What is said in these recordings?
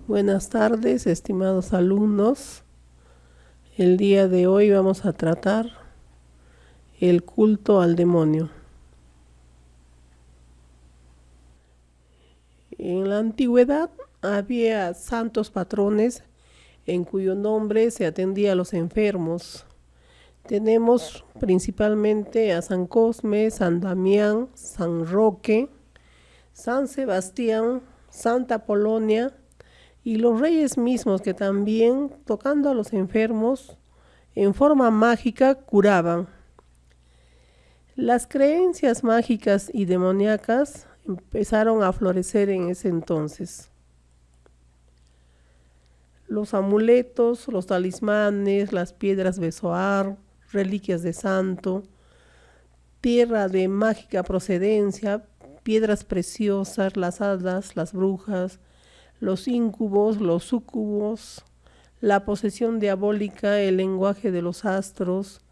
Buenas tardes, estimados alumnos. El día de hoy vamos a tratar el culto al demonio. En la antigüedad había santos patrones en cuyo nombre se atendía a los enfermos. Tenemos principalmente a San Cosme, San Damián, San Roque, San Sebastián, Santa Polonia y los reyes mismos que también, tocando a los enfermos, en forma mágica curaban. Las creencias mágicas y demoníacas empezaron a florecer en ese entonces. Los amuletos, los talismanes, las piedras besoar, reliquias de santo, tierra de mágica procedencia, piedras preciosas, las hadas, las brujas, los íncubos, los súcubos, la posesión diabólica, el lenguaje de los astros,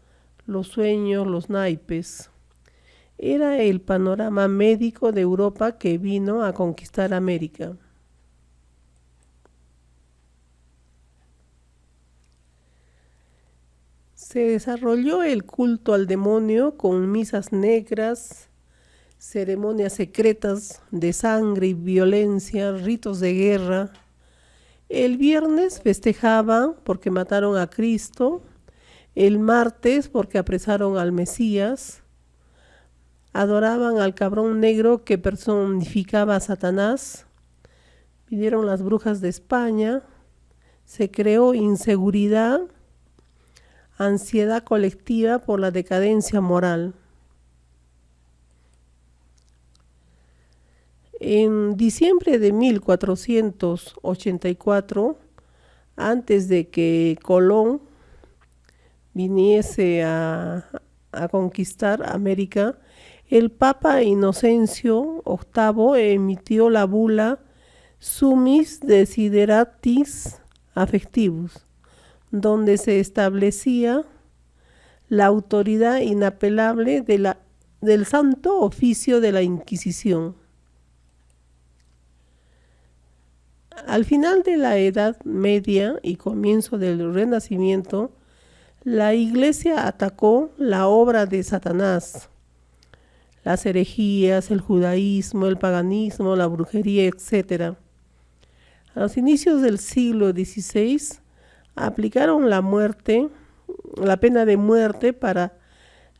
los sueños, los naipes. Era el panorama médico de Europa que vino a conquistar América. Se desarrolló el culto al demonio con misas negras, ceremonias secretas de sangre y violencia, ritos de guerra. El viernes festejaban porque mataron a Cristo, el martes porque apresaron al Mesías, adoraban al cabrón negro que personificaba a Satanás, vinieron las brujas de España, se creó inseguridad, ansiedad colectiva por la decadencia moral. En diciembre de 1484, antes de que Colón viniese a conquistar América, el Papa Inocencio VIII emitió la bula Summis Desideratis Affectivus, donde se establecía la autoridad inapelable del santo oficio de la Inquisición. Al final de la Edad Media y comienzo del Renacimiento, la Iglesia atacó la obra de Satanás, las herejías, el judaísmo, el paganismo, la brujería, etc. A los inicios del siglo XVI aplicaron la pena de muerte para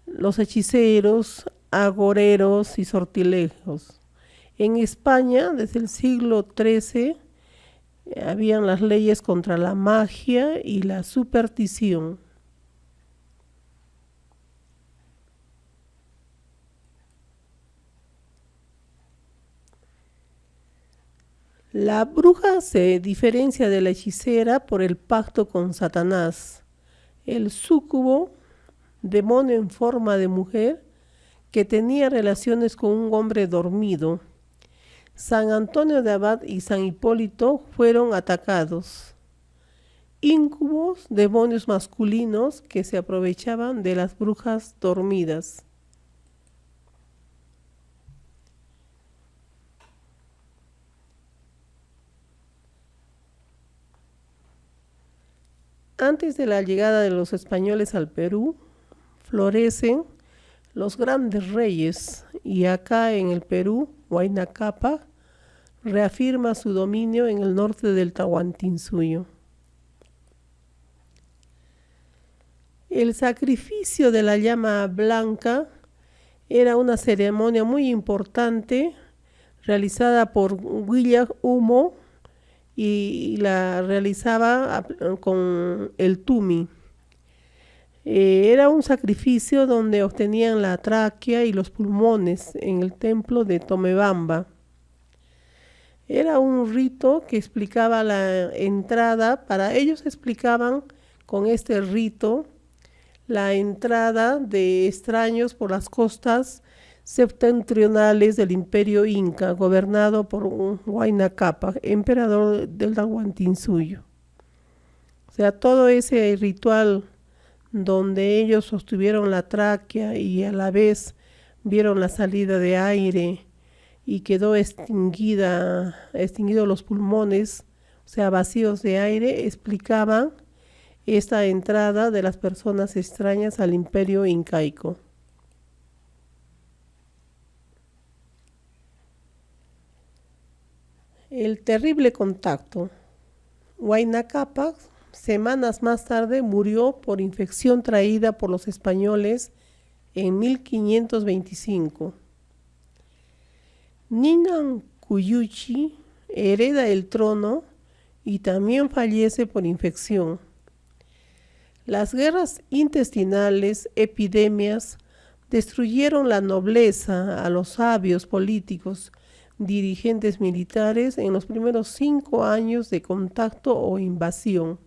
los hechiceros, agoreros y sortilegios. En España, desde el siglo XIII, habían las leyes contra la magia y la superstición. La bruja se diferencia de la hechicera por el pacto con Satanás. El súcubo, demonio en forma de mujer, que tenía relaciones con un hombre dormido. San Antonio de Abad y San Hipólito fueron atacados. Íncubos, demonios masculinos que se aprovechaban de las brujas dormidas. Antes de la llegada de los españoles al Perú, florecen los grandes reyes y acá en el Perú, Huayna Cápac reafirma su dominio en el norte del Tahuantinsuyo. El sacrificio de la llama blanca era una ceremonia muy importante realizada por William Humo y la realizaba con el tumi. Era un sacrificio donde obtenían la tráquea y los pulmones en el templo de Tomebamba. Era un rito que explicaba la entrada, para ellos explicaban con este rito la entrada de extraños por las costas septentrionales del Imperio Inca, gobernado por Huayna Cápac, emperador del Tahuantinsuyo. O sea, todo ese ritual donde ellos sostuvieron la tráquea y a la vez vieron la salida de aire y quedó extinguidos los pulmones o sea, vacíos de aire, explicaban esta entrada de las personas extrañas al imperio incaico. El terrible contacto. Huayna Cápac, semanas más tarde, murió por infección traída por los españoles en 1525. Ninan Cuyuchi hereda el trono y también fallece por infección. Las guerras intestinales, epidemias, destruyeron la nobleza, a los sabios políticos, dirigentes militares en los primeros 5 años de contacto o invasión.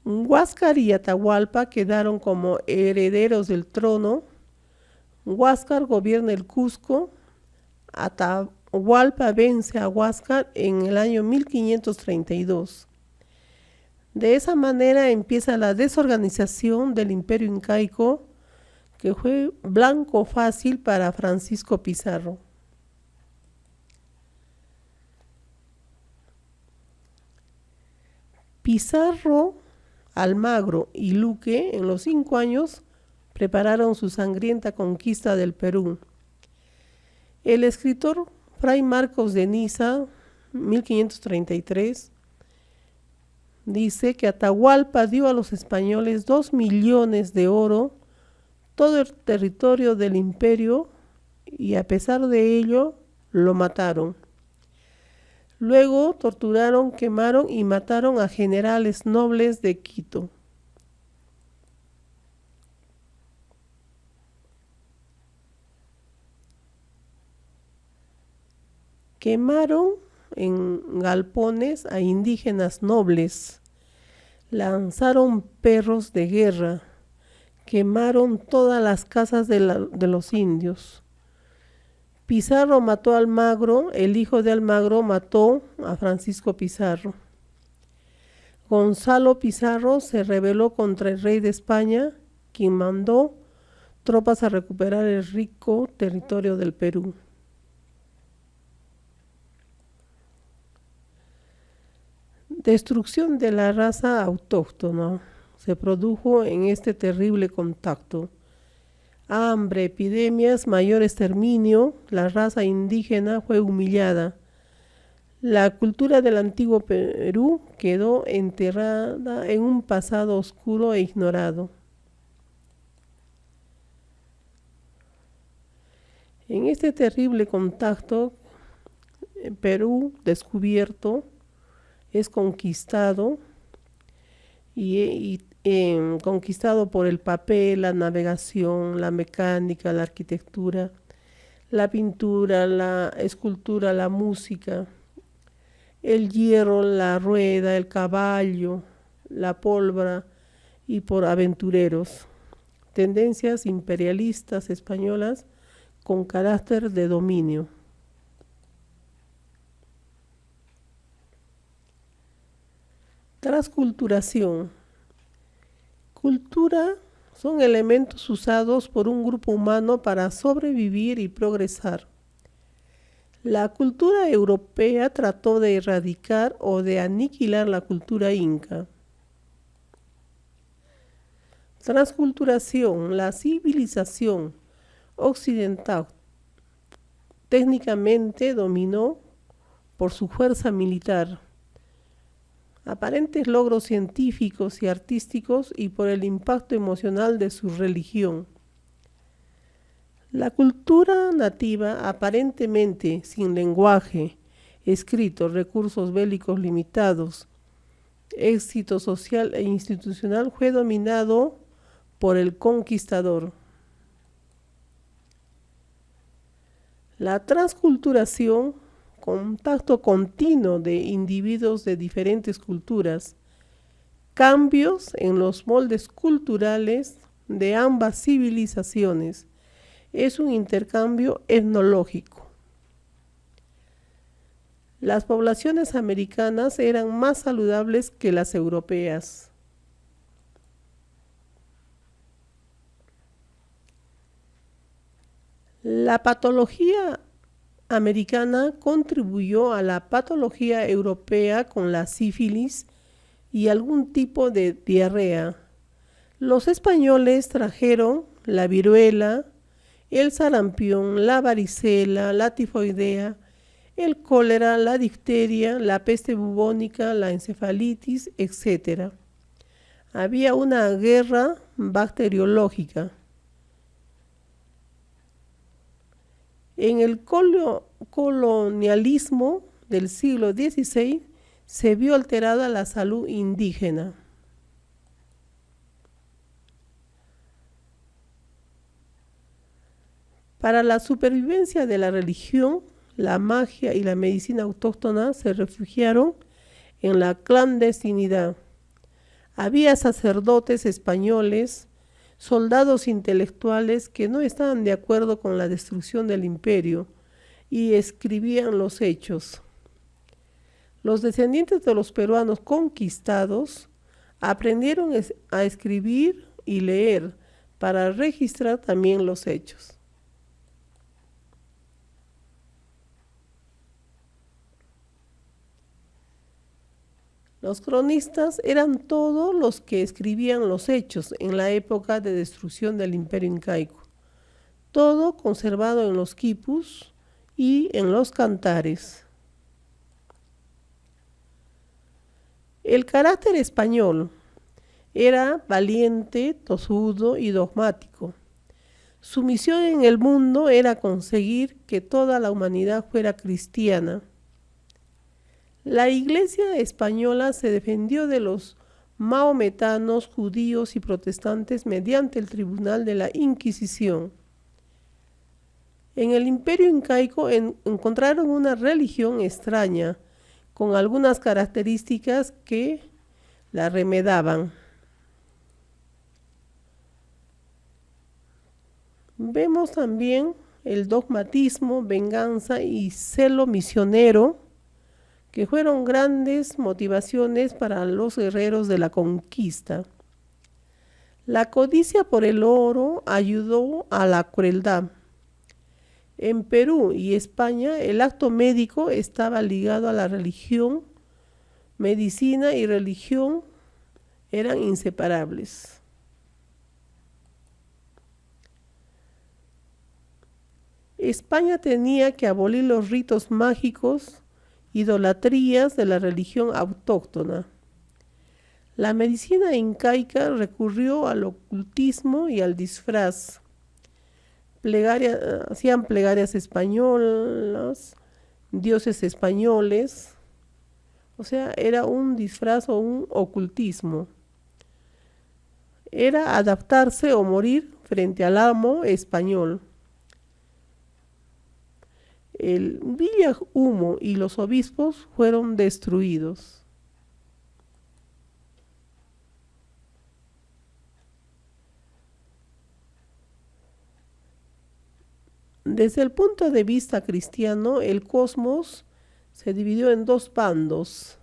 Huáscar y Atahualpa quedaron como herederos del trono. Huáscar gobierna el Cusco. Atahualpa vence a Huáscar en el año 1532. De esa manera empieza la desorganización del imperio incaico, que fue blanco fácil para Francisco Pizarro. Pizarro, Almagro y Luque en los 5 años prepararon su sangrienta conquista del Perú. El escritor Fray Marcos de Niza, 1533, dice que Atahualpa dio a los españoles 2 millones de oro, todo el territorio del imperio, y a pesar de ello lo mataron. Luego torturaron, quemaron y mataron a generales nobles de Quito. Quemaron en galpones a indígenas nobles, lanzaron perros de guerra, quemaron todas las casas de los indios. Pizarro mató a Almagro, el hijo de Almagro mató a Francisco Pizarro. Gonzalo Pizarro se rebeló contra el rey de España, quien mandó tropas a recuperar el rico territorio del Perú. Destrucción de la raza autóctona se produjo en este terrible contacto. Hambre, epidemias, mayor exterminio, la raza indígena fue humillada. La cultura del antiguo Perú quedó enterrada en un pasado oscuro e ignorado. En este terrible contacto, Perú descubierto es conquistado y conquistado por el papel, la navegación, la mecánica, la arquitectura, la pintura, la escultura, la música, el hierro, la rueda, el caballo, la pólvora, y por aventureros, tendencias imperialistas españolas con carácter de dominio. Transculturación. Cultura son elementos usados por un grupo humano para sobrevivir y progresar. La cultura europea trató de erradicar o de aniquilar la cultura inca. Transculturación, la civilización occidental técnicamente dominó por su fuerza militar, aparentes logros científicos y artísticos y por el impacto emocional de su religión. La cultura nativa, aparentemente sin lenguaje, escrito, recursos bélicos limitados, éxito social e institucional, fue dominado por el conquistador. La transculturación, contacto continuo de individuos de diferentes culturas, cambios en los moldes culturales de ambas civilizaciones, es un intercambio etnológico. Las poblaciones americanas eran más saludables que las europeas. La patología americana contribuyó a la patología europea con la sífilis y algún tipo de diarrea. Los españoles trajeron la viruela, el sarampión, la varicela, la tifoidea, el cólera, la difteria, la peste bubónica, la encefalitis, etc. Había una guerra bacteriológica. En el colonialismo del siglo XVI se vio alterada la salud indígena. Para la supervivencia de la religión, la magia y la medicina autóctona se refugiaron en la clandestinidad. Había sacerdotes españoles, soldados intelectuales que no estaban de acuerdo con la destrucción del imperio y escribían los hechos. Los descendientes de los peruanos conquistados aprendieron a escribir y leer para registrar también los hechos. Los cronistas eran todos los que escribían los hechos en la época de destrucción del imperio incaico, todo conservado en los quipus y en los cantares. El carácter español era valiente, tosudo y dogmático. Su misión en el mundo era conseguir que toda la humanidad fuera cristiana. La Iglesia española se defendió de los maometanos, judíos y protestantes mediante el Tribunal de la Inquisición. En el Imperio Incaico encontraron una religión extraña, con algunas características que la remedaban. Vemos también el dogmatismo, venganza y celo misionero, que fueron grandes motivaciones para los guerreros de la conquista. La codicia por el oro ayudó a la crueldad. En Perú y España el acto médico estaba ligado a la religión. Medicina y religión eran inseparables. España tenía que abolir los ritos mágicos, idolatrías de la religión autóctona. La medicina incaica recurrió al ocultismo y al disfraz. Hacían plegarias españolas, dioses españoles, o sea, era un disfraz o un ocultismo. Era adaptarse o morir frente al amo español. El Villa Humo y los obispos fueron destruidos. Desde el punto de vista cristiano, el cosmos se dividió en dos bandos: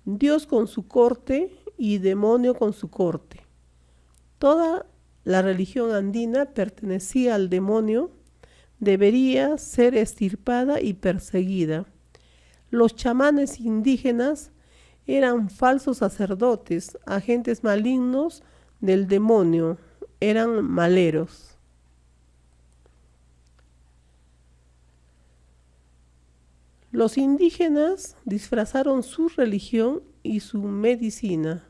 Dios con su corte y demonio con su corte. Toda la religión andina pertenecía al demonio, debería ser extirpada y perseguida. Los chamanes indígenas eran falsos sacerdotes, agentes malignos del demonio, eran maleros. Los indígenas disfrazaron su religión y su medicina.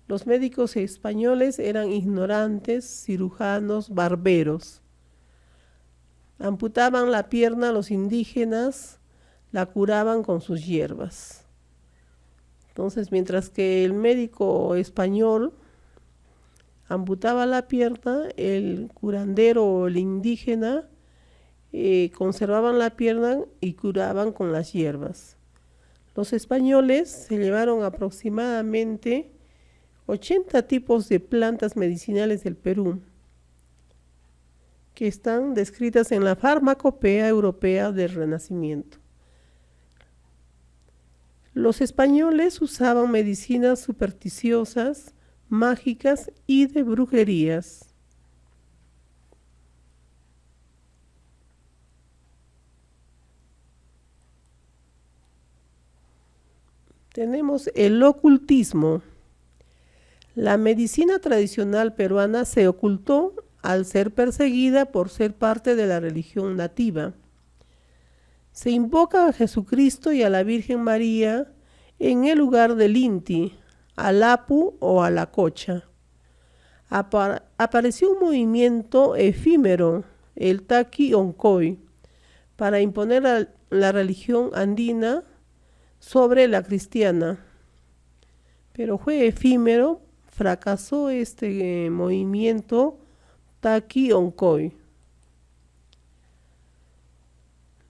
Los médicos españoles eran ignorantes, cirujanos, barberos. Amputaban la pierna a los indígenas, la curaban con sus hierbas. Entonces, mientras que el médico español amputaba la pierna, el curandero o el indígena conservaban la pierna y curaban con las hierbas. Los españoles se llevaron aproximadamente 80 tipos de plantas medicinales del Perú, que están descritas en la Farmacopea Europea del Renacimiento. Los españoles usaban medicinas supersticiosas, mágicas y de brujerías. Tenemos el ocultismo. La medicina tradicional peruana se ocultó al ser perseguida por ser parte de la religión nativa. Se invoca a Jesucristo y a la Virgen María en el lugar del Inti, al Apu o a la Cocha. Apareció un movimiento efímero, el Taqui Oncoy, para imponer la religión andina sobre la cristiana. Pero fue efímero, fracasó este movimiento Taqui Oncoy.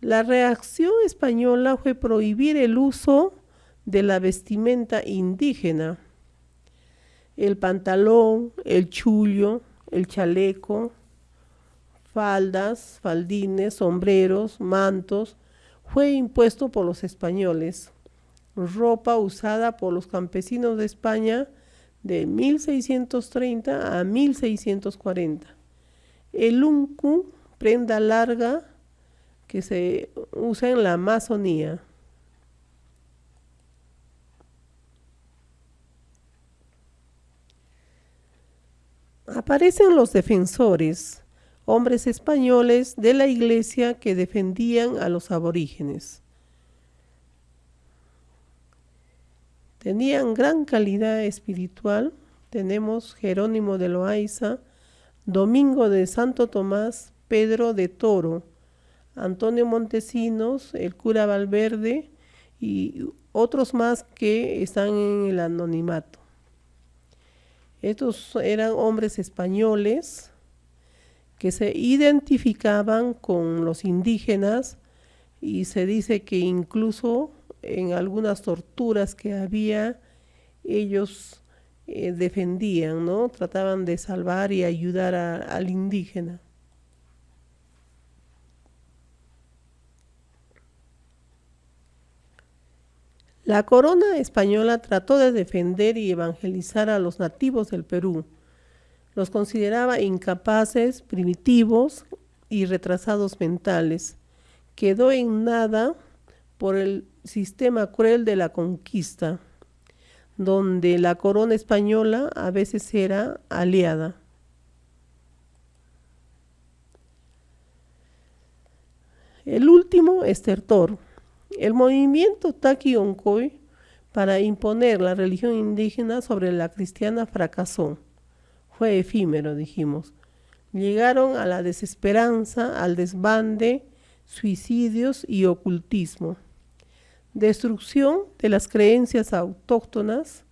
La reacción española fue prohibir el uso de la vestimenta indígena, el pantalón, el chullo, el chaleco, faldas, faldines, sombreros, mantos, fue impuesto por los españoles, ropa usada por los campesinos de España de 1630 a 1640. El uncu, prenda larga que se usa en la Amazonía. Aparecen los defensores, hombres españoles de la iglesia que defendían a los aborígenes. Tenían gran calidad espiritual. Tenemos Jerónimo de Loaiza, Domingo de Santo Tomás, Pedro de Toro, Antonio Montesinos, el cura Valverde y otros más que están en el anonimato. Estos eran hombres españoles que se identificaban con los indígenas y se dice que incluso en algunas torturas que había, ellos defendían, ¿no? Trataban de salvar y ayudar al indígena. La corona española trató de defender y evangelizar a los nativos del Perú. Los consideraba incapaces, primitivos y retrasados mentales. Quedó en nada por el sistema cruel de la conquista, donde la corona española a veces era aliada. El último estertor. El movimiento Taqui Oncoy para imponer la religión indígena sobre la cristiana fracasó. Fue efímero, dijimos. Llegaron a la desesperanza, al desbande, suicidios y ocultismo. Destrucción de las creencias autóctonas.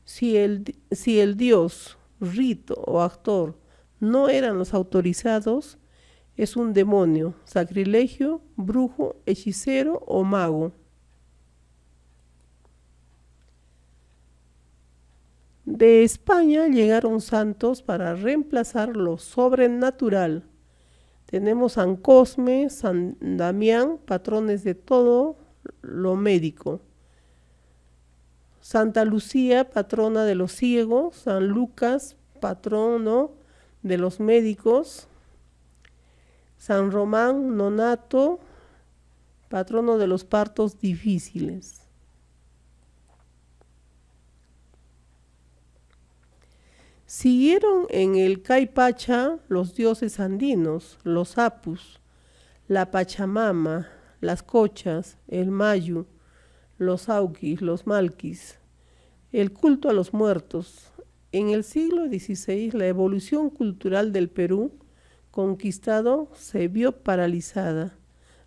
Si el dios, rito o actor no eran los autorizados, es un demonio, sacrilegio, brujo, hechicero o mago. De España llegaron santos para reemplazar lo sobrenatural. Tenemos San Cosme, San Damián, patrones de todo lo médico. Santa Lucía, patrona de los ciegos. San Lucas, patrono de los médicos. San Román Nonato, patrono de los partos difíciles. Siguieron en el Caipacha los dioses andinos, los apus, la Pachamama, las cochas, el mayu, los auquis, los malquis, el culto a los muertos. En el siglo XVI, la evolución cultural del Perú conquistado se vio paralizada.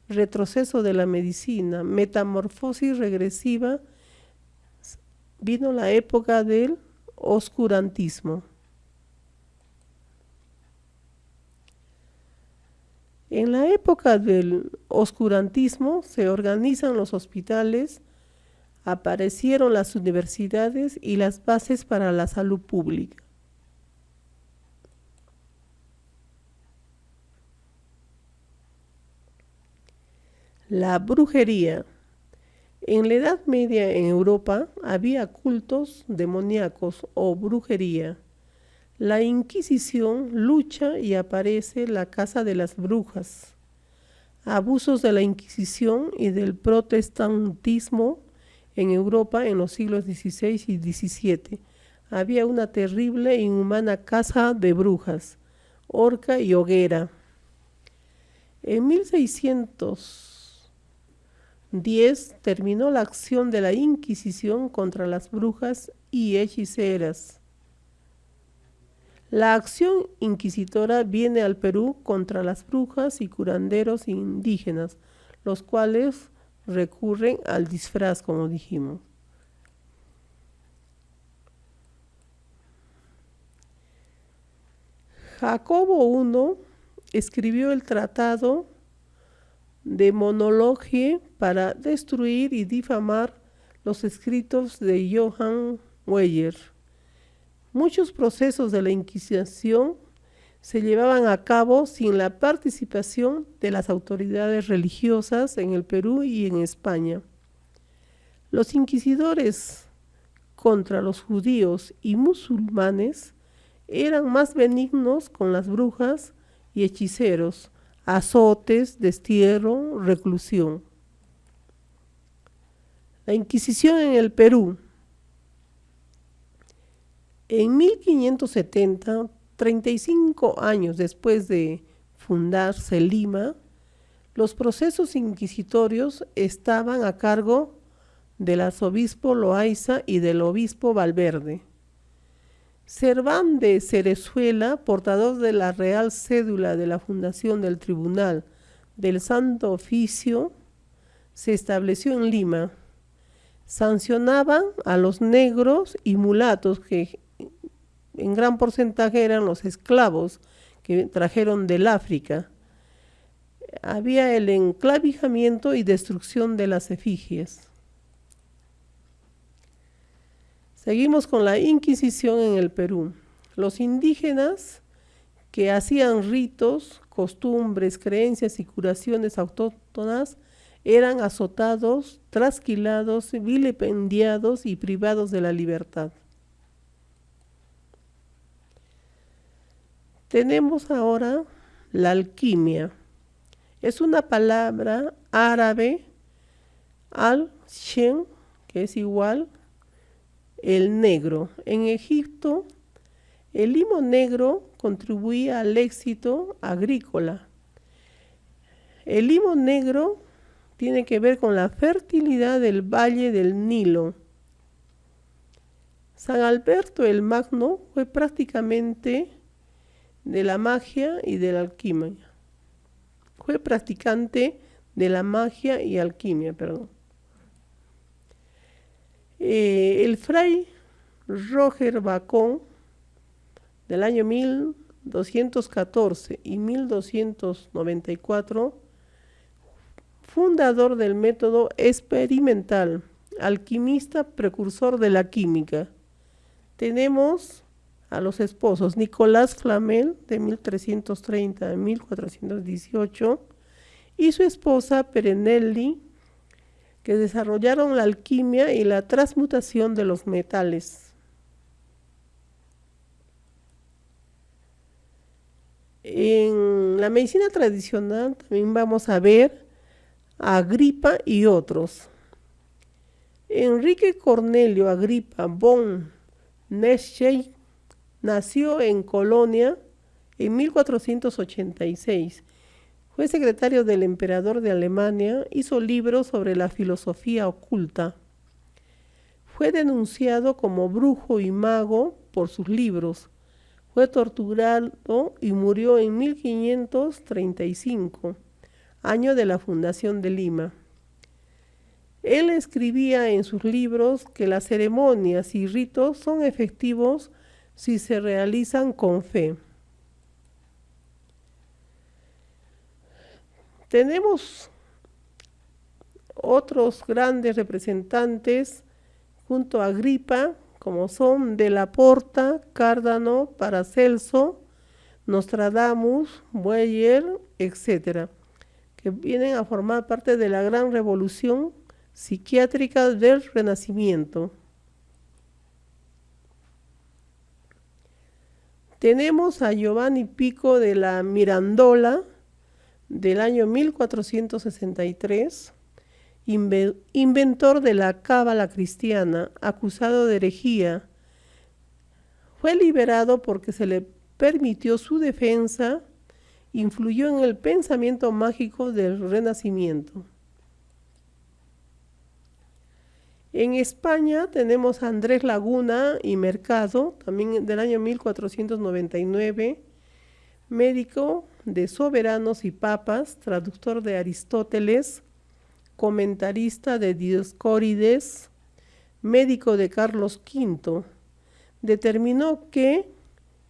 Retroceso de la medicina, metamorfosis regresiva, vino la época del oscurantismo. En la época del oscurantismo se organizan los hospitales, aparecieron las universidades y las bases para la salud pública. La brujería. En la Edad Media en Europa había cultos demoníacos o brujería. La Inquisición lucha y aparece la Casa de las Brujas. Abusos de la Inquisición y del protestantismo en Europa en los siglos XVI y XVII. Había una terrible e inhumana caza de brujas, horca y hoguera. En 1610 terminó la acción de la Inquisición contra las brujas y hechiceras. La acción inquisitora viene al Perú contra las brujas y curanderos indígenas, los cuales recurren al disfraz, como dijimos. Jacobo I escribió el tratado de Monologie para destruir y difamar los escritos de Johann Weyer. Muchos procesos de la Inquisición se llevaban a cabo sin la participación de las autoridades religiosas en el Perú y en España. Los inquisidores contra los judíos y musulmanes eran más benignos con las brujas y hechiceros, azotes, destierro, reclusión. La Inquisición en el Perú. En 1570, 35 años después de fundarse Lima, los procesos inquisitorios estaban a cargo del arzobispo Loaiza y del obispo Valverde. Serván de Cerezuela, portador de la real cédula de la fundación del Tribunal del Santo Oficio, se estableció en Lima. Sancionaban a los negros y mulatos, que en gran porcentaje eran los esclavos que trajeron del África. Había el enclavijamiento y destrucción de las efigies. Seguimos con la Inquisición en el Perú. Los indígenas que hacían ritos, costumbres, creencias y curaciones autóctonas eran azotados, trasquilados, vilipendiados y privados de la libertad. Tenemos ahora la alquimia. Es una palabra árabe, al-shen, que es igual, el negro. En Egipto, el limo negro contribuía al éxito agrícola. El limo negro tiene que ver con la fertilidad del valle del Nilo. San Alberto el Magno fue prácticamente de la magia y de la alquimia. Fue practicante de la magia y alquimia, el fray Roger Bacon, del año 1214 y 1294, fundador del método experimental, alquimista precursor de la química. Tenemos a los esposos Nicolás Flamel, de 1330 a 1418, y su esposa Perenelli, que desarrollaron la alquimia y la transmutación de los metales. En la medicina tradicional también vamos a ver a Agripa y otros. Enrique Cornelio Agripa von Neschei nació en Colonia en 1486. Fue secretario del emperador de Alemania, hizo libros sobre la filosofía oculta. Fue denunciado como brujo y mago por sus libros. Fue torturado y murió en 1535, año de la fundación de Lima. Él escribía en sus libros que las ceremonias y ritos son efectivos si se realizan con fe. Tenemos otros grandes representantes junto a Agripa, como son de la Porta, Cárdano, Paracelso, Nostradamus, Weyer, etc., que vienen a formar parte de la gran revolución psiquiátrica del Renacimiento. Tenemos a Giovanni Pico de la Mirandola, del año 1463, inventor de la cábala cristiana, acusado de herejía. Fue liberado porque se le permitió su defensa, influyó en el pensamiento mágico del Renacimiento. En España tenemos a Andrés Laguna y Mercado, también del año 1499, médico de soberanos y papas, traductor de Aristóteles, comentarista de Dioscórides, médico de Carlos V. Determinó que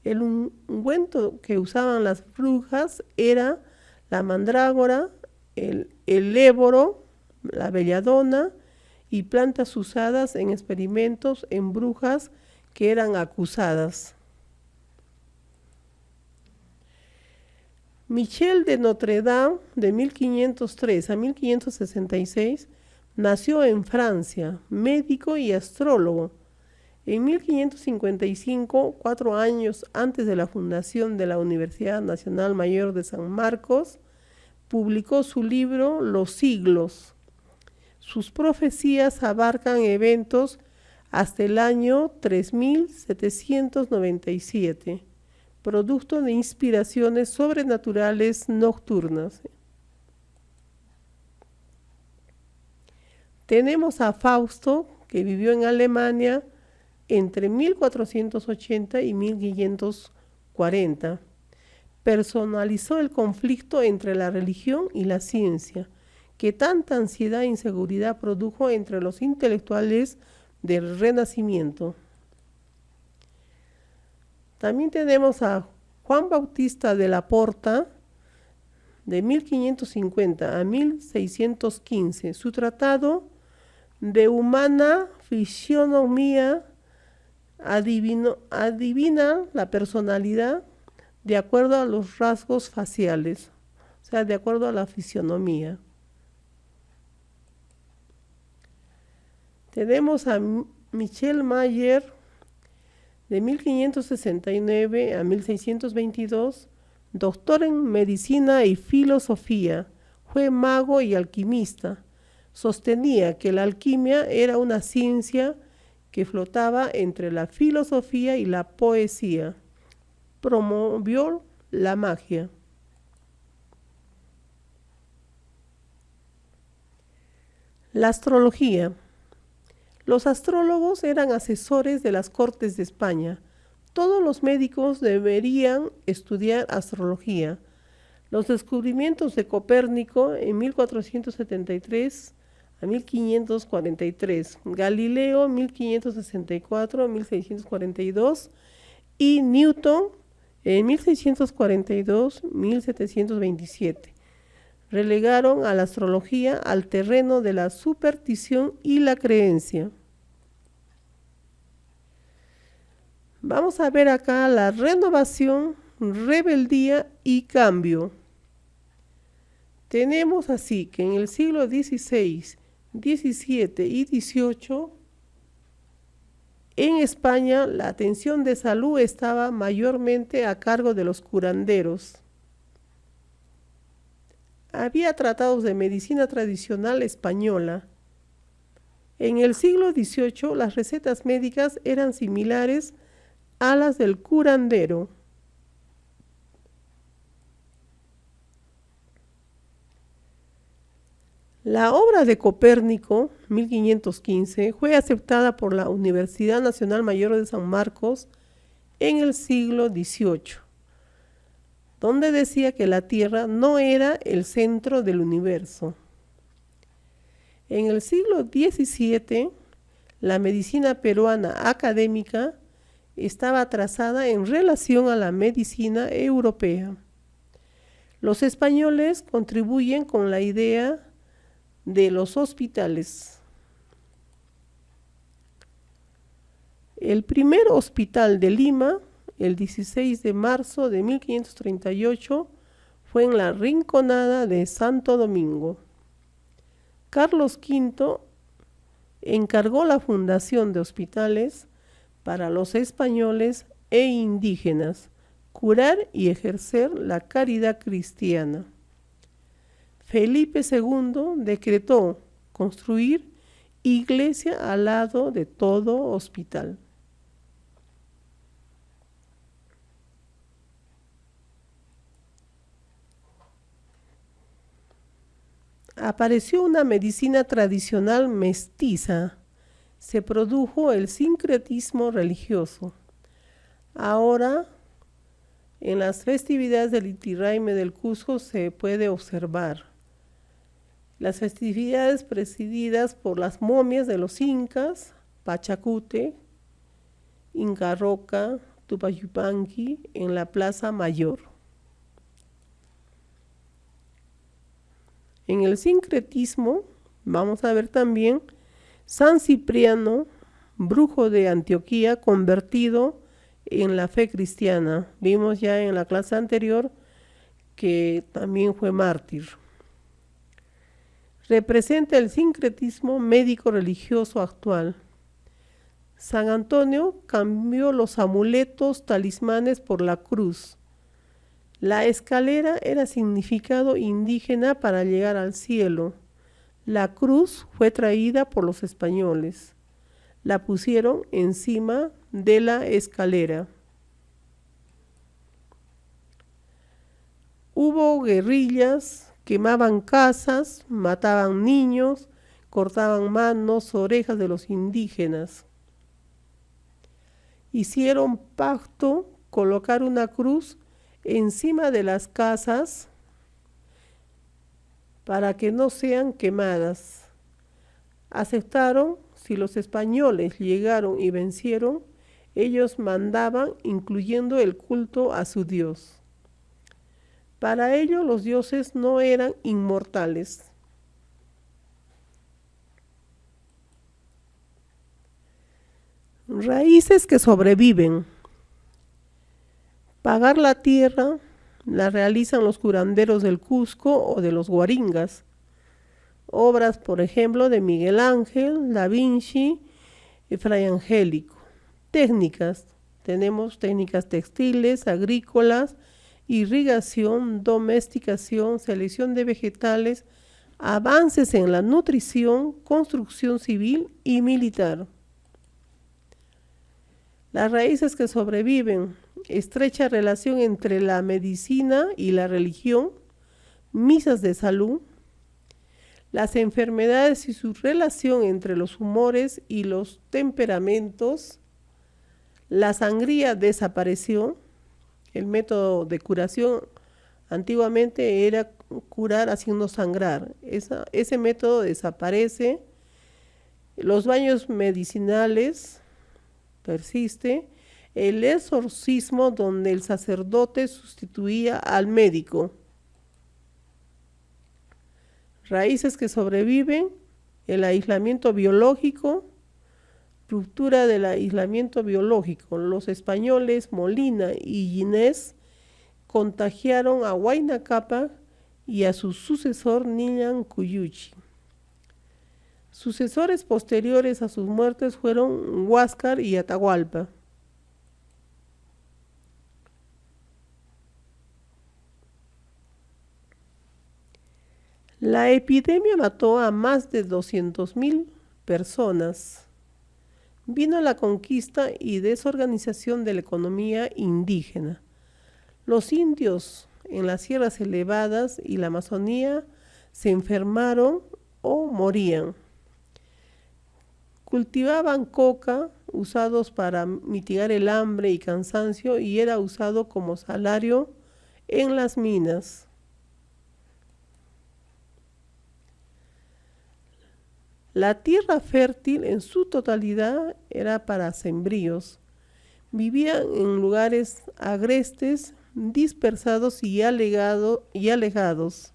el ungüento que usaban las brujas era la mandrágora, el éboro, la belladona y plantas usadas en experimentos en brujas que eran acusadas. Michel de Notre Dame, de 1503 a 1566, nació en Francia, médico y astrólogo. En 1555, 4 años antes de la fundación de la Universidad Nacional Mayor de San Marcos, publicó su libro Los siglos. Sus profecías abarcan eventos hasta el año 3797, producto de inspiraciones sobrenaturales nocturnas. Tenemos a Fausto, que vivió en Alemania entre 1480 y 1540. Personalizó el conflicto entre la religión y la ciencia, que tanta ansiedad e inseguridad produjo entre los intelectuales del Renacimiento. También tenemos a Juan Bautista de la Porta, de 1550 a 1615. Su tratado de humana fisionomía adivina la personalidad de acuerdo a los rasgos faciales, o sea, de acuerdo a la fisionomía. Tenemos a Michel Mayer, de 1569 a 1622, doctor en medicina y filosofía, fue mago y alquimista. Sostenía que la alquimia era una ciencia que flotaba entre la filosofía y la poesía. Promovió la magia. La astrología. Los astrólogos eran asesores de las cortes de España. Todos los médicos deberían estudiar astrología. Los descubrimientos de Copérnico en 1473 a 1543, Galileo 1564 a 1642 y Newton en 1642-1727. Relegaron a la astrología al terreno de la superstición y la creencia. Vamos a ver acá la renovación, rebeldía y cambio. Tenemos así que en el siglo XVI, XVII y XVIII, en España la atención de salud estaba mayormente a cargo de los curanderos. Había tratados de medicina tradicional española. En el siglo XVIII las recetas médicas eran similares a las del curandero. La obra de Copérnico, 1515, fue aceptada por la Universidad Nacional Mayor de San Marcos en el siglo XVIII, donde decía que la Tierra no era el centro del universo. En el siglo XVII, la medicina peruana académica estaba trazada en relación a la medicina europea. Los españoles contribuyen con la idea de los hospitales. El primer hospital de Lima, el 16 de marzo de 1538, fue en la Rinconada de Santo Domingo. Carlos V encargó la fundación de hospitales para los españoles e indígenas, curar y ejercer la caridad cristiana. Felipe II decretó construir iglesia al lado de todo hospital. Apareció una medicina tradicional mestiza. Se produjo el sincretismo religioso. Ahora, en las festividades del Inti Raymi del Cusco se puede observar las festividades presididas por las momias de los incas, Pachacute, Inca Roca, Tupayupanqui, en la Plaza Mayor. En el sincretismo vamos a ver también San Cipriano, brujo de Antioquía, convertido en la fe cristiana. Vimos ya en la clase anterior que también fue mártir. Representa el sincretismo médico-religioso actual. San Antonio cambió los amuletos talismanes por la cruz. La escalera era significado indígena para llegar al cielo. La cruz fue traída por los españoles. La pusieron encima de la escalera. Hubo guerrillas, quemaban casas, mataban niños, cortaban manos, orejas de los indígenas. Hicieron pacto, colocar una cruz encima de las casas para que no sean quemadas. Aceptaron, si los españoles llegaron y vencieron, ellos mandaban, incluyendo el culto a su Dios. Para ello los dioses no eran inmortales. Raíces que sobreviven. Pagar la tierra la realizan los curanderos del Cusco o de los guaringas. Obras, por ejemplo, de Miguel Ángel, Da Vinci y Fray Angélico. Técnicas. Tenemos técnicas textiles, agrícolas, irrigación, domesticación, selección de vegetales, avances en la nutrición, construcción civil y militar. Las raíces que sobreviven. Estrecha relación entre la medicina y la religión, misas de salud, las enfermedades y su relación entre los humores y los temperamentos, la sangría desapareció, el método de curación antiguamente era curar haciendo sangrar, ese método desaparece, los baños medicinales persiste, el exorcismo donde el sacerdote sustituía al médico. Raíces que sobreviven, el aislamiento biológico, ruptura del aislamiento biológico. Los españoles Molina y Ginés contagiaron a Huayna Cápac y a su sucesor Niñan Cuyuchi. Sucesores posteriores a sus muertes fueron Huáscar y Atahualpa. La epidemia mató a más de 200,000 personas. Vino la conquista y desorganización de la economía indígena. Los indios en las sierras elevadas y la Amazonía se enfermaron o morían. Cultivaban coca, usados para mitigar el hambre y cansancio, y era usado como salario en las minas. La tierra fértil en su totalidad era para sembríos. Vivían en lugares agrestes, dispersados y alejados.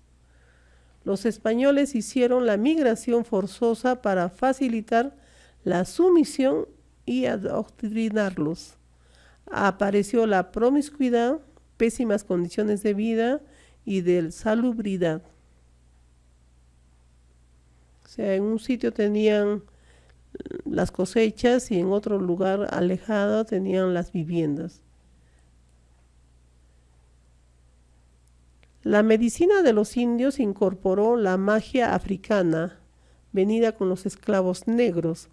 Los españoles hicieron la migración forzosa para facilitar la sumisión y adoctrinarlos. Apareció la promiscuidad, pésimas condiciones de vida y de salubridad. O sea, en un sitio tenían las cosechas y en otro lugar alejado tenían las viviendas. La medicina de los indios incorporó la magia africana, venida con los esclavos negros.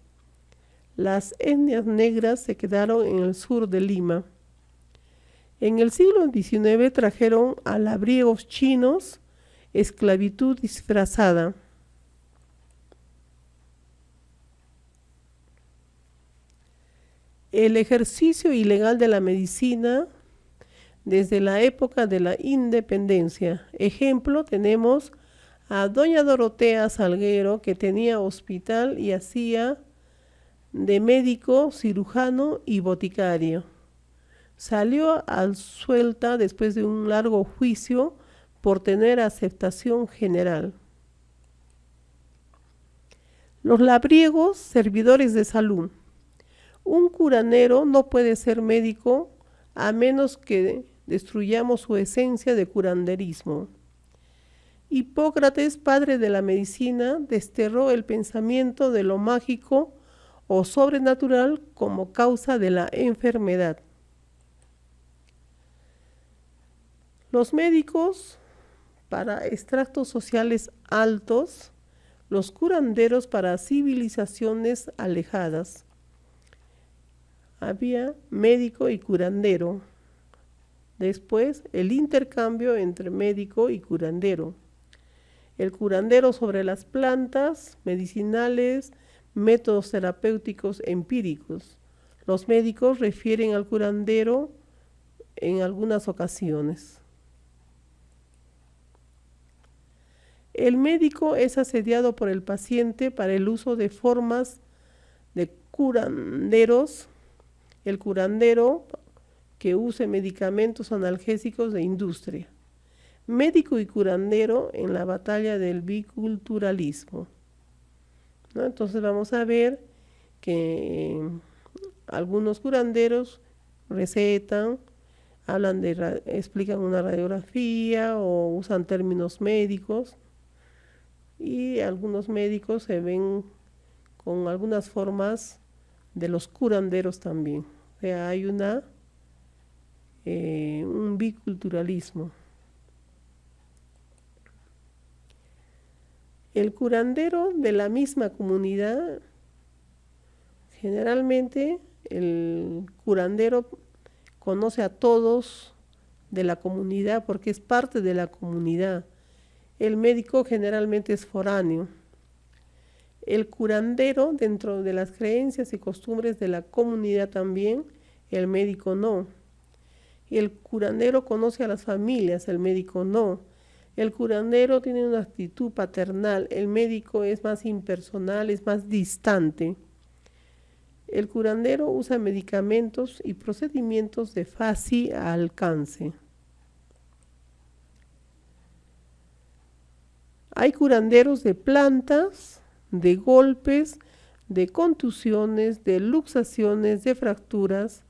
Las etnias negras se quedaron en el sur de Lima. En el siglo XIX trajeron a labriegos chinos esclavitud disfrazada. El ejercicio ilegal de la medicina desde la época de la independencia. Ejemplo, tenemos a doña Dorotea Salguero, que tenía hospital y hacía de médico, cirujano y boticario. Salió al suelta después de un largo juicio por tener aceptación general. Los labriegos, servidores de salud. Un curandero no puede ser médico a menos que destruyamos su esencia de curanderismo. Hipócrates, padre de la medicina, desterró el pensamiento de lo mágico o sobrenatural como causa de la enfermedad. Los médicos para estratos sociales altos, los curanderos para civilizaciones alejadas. Había médico y curandero. Después, el intercambio entre médico y curandero. El curandero sobre las plantas medicinales, métodos terapéuticos empíricos. Los médicos refieren al curandero en algunas ocasiones. El médico es asediado por el paciente para el uso de formas de curanderos. El curandero que use medicamentos analgésicos de industria. Médico y curandero en la batalla del biculturalismo, ¿no? Entonces vamos a ver que algunos curanderos recetan, explican una radiografía o usan términos médicos, y algunos médicos se ven con algunas formas de los curanderos también. O sea, hay un biculturalismo. El curandero de la misma comunidad, generalmente el curandero conoce a todos de la comunidad porque es parte de la comunidad. El médico generalmente es foráneo. El curandero, dentro de las creencias y costumbres de la comunidad también, el médico no. El curandero conoce a las familias, el médico no. El curandero tiene una actitud paternal, el médico es más impersonal, es más distante. El curandero usa medicamentos y procedimientos de fácil alcance. Hay curanderos de plantas, de golpes, de contusiones, de luxaciones, de fracturas.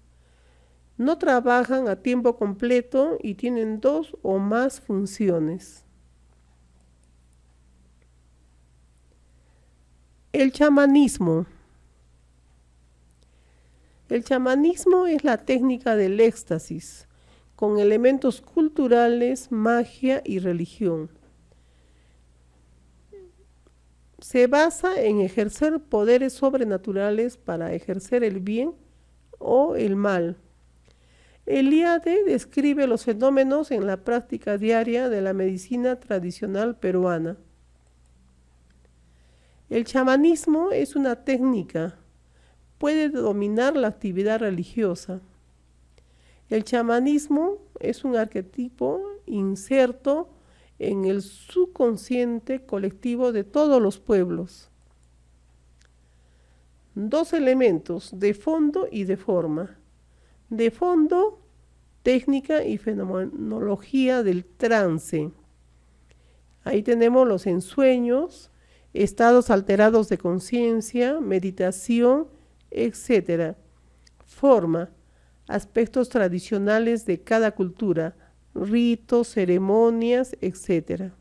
No trabajan a tiempo completo y tienen 2 o más funciones. El chamanismo. El chamanismo es la técnica del éxtasis, con elementos culturales, magia y religión. Se basa en ejercer poderes sobrenaturales para ejercer el bien o el mal. Eliade describe los fenómenos en la práctica diaria de la medicina tradicional peruana. El chamanismo es una técnica, puede dominar la actividad religiosa. El chamanismo es un arquetipo inserto en el subconsciente colectivo de todos los pueblos. 2 elementos, de fondo y de forma. De fondo, técnica y fenomenología del trance. Ahí tenemos los ensueños, estados alterados de conciencia, meditación, etc. Forma, aspectos tradicionales de cada cultura, ritos, ceremonias, etc.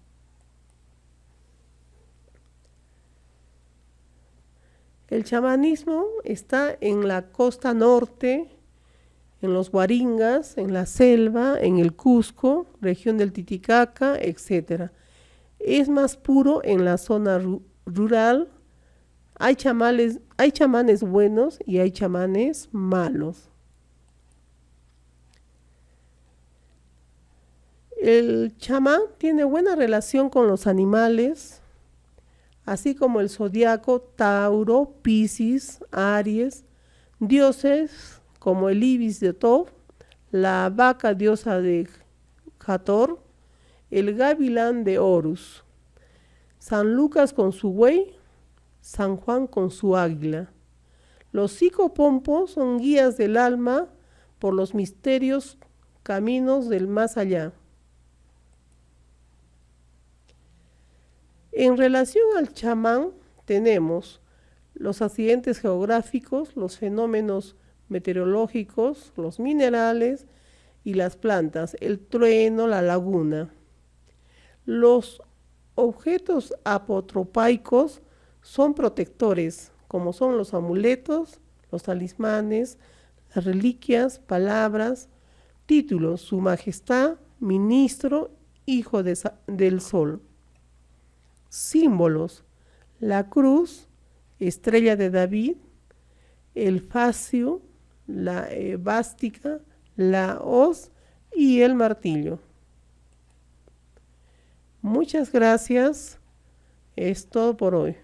El chamanismo está en la costa norte, en los Guaringas, en la selva, en el Cusco, región del Titicaca, etc. Es más puro en la zona rural, Hay chamanes buenos y hay chamanes malos. El chamán tiene buena relación con los animales, así como el zodiaco Tauro, Piscis, Aries, dioses como el ibis de Thoth, la vaca diosa de Hathor, el gavilán de Horus, San Lucas con su buey, San Juan con su águila. Los psicopompos son guías del alma por los misterios caminos del más allá. En relación al chamán tenemos los accidentes geográficos, los fenómenos meteorológicos, los minerales y las plantas, el trueno, la laguna. Los objetos apotropaicos son protectores, como son los amuletos, los talismanes, las reliquias, palabras, títulos, su majestad, ministro, hijo del sol. Símbolos, la cruz, estrella de David, el facio, la vástica, la hoz y el martillo. Muchas gracias. Es todo por hoy.